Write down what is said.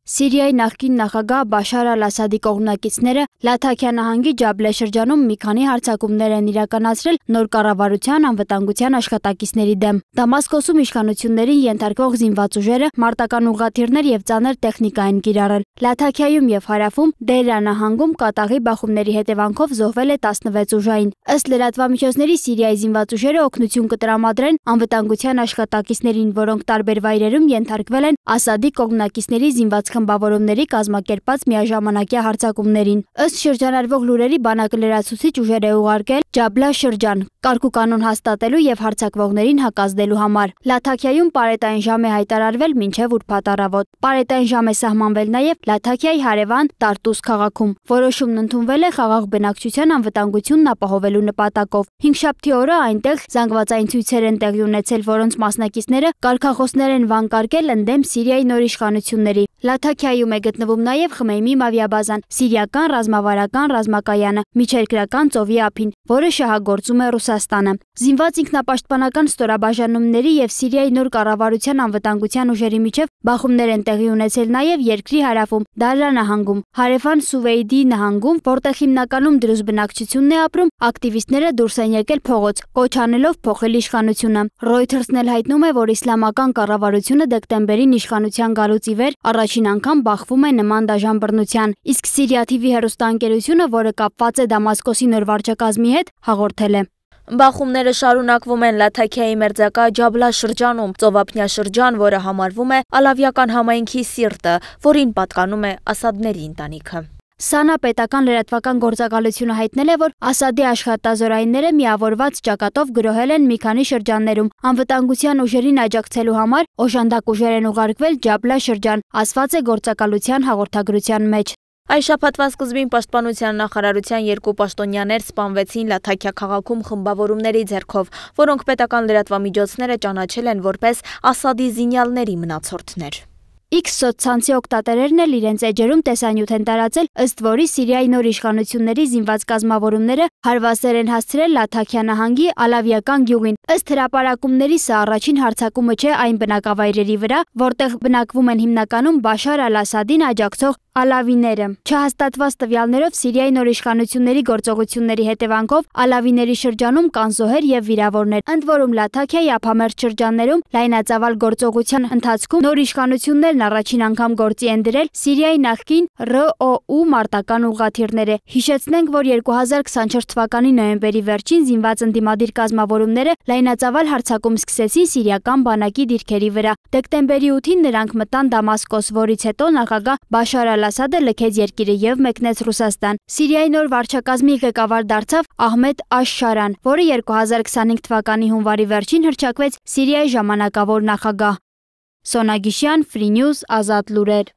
Սիրիայի նախկին նախագահ Բաշար Ալ-Ասադի կողմնակիցները Լաթաքիա նահանգի Ջաբլե շրջանում մի քանի հարձակումներ են իրականացրել նոր կառավարության անվտանգության աշխատակիցների դեմ։ Դամասկոսում իշխանություններին ենթարկվող զինված ուժերը մարտական ուղղաթիռներ եւ ծանր տեխնիկա են կիրառել։ Լաթաքիայում եւ հարավում Դեյրա նահանգում կատաղի բախումների հետևանքով զոհվել է 16 ուժային։ Ըստ լրատվամիջոցների Սիրիայի զինված ուժերը օգնություն կտրամադրեն անվտանգության աշխատակիցներին, որոնք տարբեր վայրերում ենթարկվել են Ասադի կողմնակիցների զինված խմբավորումների կազմակերպած միաժամանակյա հարձակումներին։ Ըստ շրջանառվող լուրերի բանակը լրացուցիչ ուժեր է ուղարկել Ջաբլա շրջան կարգուկանոն հաստատելու եւ հարձակվողներին հակազդելու համար։ Լաթաքիայում պարետային ժամ է հայտարարվել մինչեւ ուրբաթ առավոտ։ Պարետային ժամ է սահմանվել նաեւ Լաթաքիայի հարևան Տարտուս քաղաքում։ Որոշումն ընդունվել է խաղաղ բնակչության անվտանգությունն ապահովելու նպատակով։ Հինգշաբթի օրը այնտեղ զանգվածային ցույցեր են տեղի ունեցել, որոնց մասնակիցները կարգախոսներ են վանկարկել ընդդեմ Սիրիայի նոր իշխանությունների։ Լաթաքիայում է գտնվում նաև Խմեյմիմ ավիաբազան, սիրիական ռազմավարական ռազմակայանը, միջերկրական ծովի ափին, որը շահագործում է Ռուսաստանը։ Զինված ինքնապաշտպանական ստորաբաժանումների եւ Սիրիայի նոր կառավարության անվտանգության ուժերի միջև բախումներ են տեղի ունեցել նաև երկրի հարավում, Դարրա նահանգում, հարևան Սուվեյդի նահանգում, որտեղ հիմնականում դրուզ բնակչությունն է ապրում, ակտիվիստները դուրս են եկել փողոց, կոչ անելով փոխել իշխանությունը։ Reuters-ն էլ հայտնում է, որ իսլամական կառավարությունը դեկտեմբերին իշխանության գալուց ի վեր առաջին անգամ բախվում է նման դաժան բռնության, իսկ Syria TV հեռուստաընկերությունը, որը կապված է Դամասկոսի նոր վարչակազմի հետ, հաղորդել է. Բախումները շարունակվում են Լաթաքիայի մերձակա Ջաբլա շրջանում, ծովափնյա շրջան, որը համարվում է ալավիական համայնքի սիրտը, որին պատկանում է Ասադների ընտանիքը։ Սանա պետական լրատվական գործակալությունը հայտնել է, որ Ասադի աշխատազորայինները միավորված ճակատով գրոհել են մի քանի շրջաններում։ Անվտանգության ուժերին աջակցելու համար օժանդակ ուժեր են ուղարկվել Ջաբլա շրջան, ասված է գործակալության հաղորդագրության մեջ։ Այս շաբաթվա սկզբին Պաշտպանության նախարարության երկու պաշտոնյաներ սպանվեցին Լաթաքիա քաղաքում խմբավորումների ձեռքով, որոնք պետական լրատվամիջոցները ճանաչել են որպես Ասադի զինյալների մնացորդներ։ X սոցցանցի օգտատերերն էլ իրենց էջերում տեսանյութ են տարածել, ըստ որի Սիրիայի նոր իշխանությունների զինված կազմավորումները հարվածներ են հասցրել Լաթաքիա նահանգի Ալավիական գյուղին։ Ըստ հրապարակումների սա առաջին հարձակումը չէ այն բնակավայրերի վրա, որտեղ բնակվում են հիմնականում Բաշար Ալ-Ասադին աջակցող ալավիները։ Չհաստատված տվյալներով Սիրիայի նոր իշխանությունների գործողությունների հետևանքով ալավիների շրջանում կան զոհեր եւ վիրավորներ։ Ընդ որում Լաթաքիայի ափամերձ շրջաններում լայնածավալ գործողության ընթացքում նոր իշխանություններն առաջին անգամ գործի են դրել Սիրիայի նախկին ՌՕՈ մարտական ուղղաթիռները։ Հիշեցնենք, որ 2024 թվականի նոյեմբերի վերջին զինված ընդդիմադիր կազմավորումները լայնածավալ հարձակում սկսեցին սիրիական բանակի դիրքերի վրա։ Դեկտեմբերի 8-ին նրանք մտան Դամասկոս, որից հետո նախագահ Բաշար Ալ-Ասադը լքեց երկիրը եւ մեկնեց Ռուսաստան։ Սիրիայի նոր վարչակազմի ղեկավար դարձավ Ահմեդ Աշ-Շարան, որը 2025 թվականի հունվարի վերջին հռչակվեց Սիրիայի ժամանակավոր նախագահ։ Սոնա Գիշյան, Free News, Ազատ լուրեր։